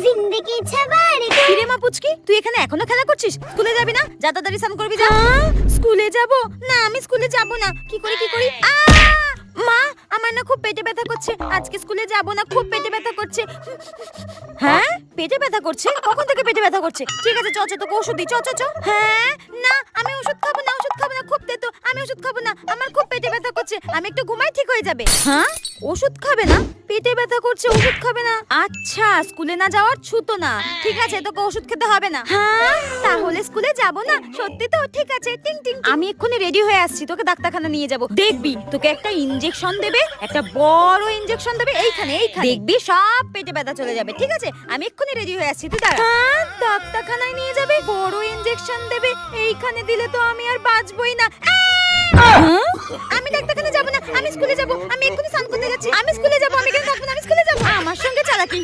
জিন্দেগি ছাবারে কিরে মা পুচকি, তুই এখানে এখনো খেলা করছিস? স্কুলে যাবি না? যা তাড়াতাড়ি স্নান করবি যা। স্কুলে যাব না, আমি স্কুলে যাব না। কি করি মা, আমার না খুব পেটে ব্যথা করছে, আজকে স্কুলে যাব না, খুব পেটে ব্যথা করছে। হ্যাঁ, পেটে ব্যথা করছে? কখন থেকে পেটে ব্যথা করছে? ঠিক আছে, চ তোকে ওষুধ দিই, চ। হ্যাঁ, না আমি ওষুধ খাবো না, খুব তেতো, আমি ওষুধ খাবো না, আমার খুব পেটে ব্যথা করছে, আমি একটু ঘুমাই ঠিক হয়ে যাবে। হ্যাঁ, ওষুধ খাবে না? পেটে ব্যথা করছে, ওষুধ খাবে না? আচ্ছা, স্কুলে না যাওয়ার ছুতো না। ঠিক আছে, তোকে ওষুধ খেতে হবে না। হ্যাঁ, তাহলে স্কুলে যাব না? সত্যি তো? ঠিক আছে, টিং টিং। আমি এক্ষুনি রেডি হয়ে আসছি, তোকে ডাক্তারখানা নিয়ে যাব। দেখবি তোকে একটা ইনজেকশন দেবে, একটা বড় ইনজেকশন দেবে এইখানে। দেখবি সব পেটে ব্যথা চলে যাবে। ঠিক আছে, আমি এক্ষুনি রেডি হয়ে আসছি, তুই দাঁড়া। হ্যাঁ, ডাক্তারখানায় নিয়ে যাবে, বড় ইনজেকশন দেবে, এইখানে দিলে তো আমি আর বাঁচবই না। আমি ডাক্তারখানা যাব না, আমি স্কুলে যাব। আমি এক্ষুনি স্নান করতে যাচ্ছি, আমি স্কুলে যাব। আমি কেন থাকবো না, আমি স্কুলে যাব। আমার সঙ্গে চালাকি।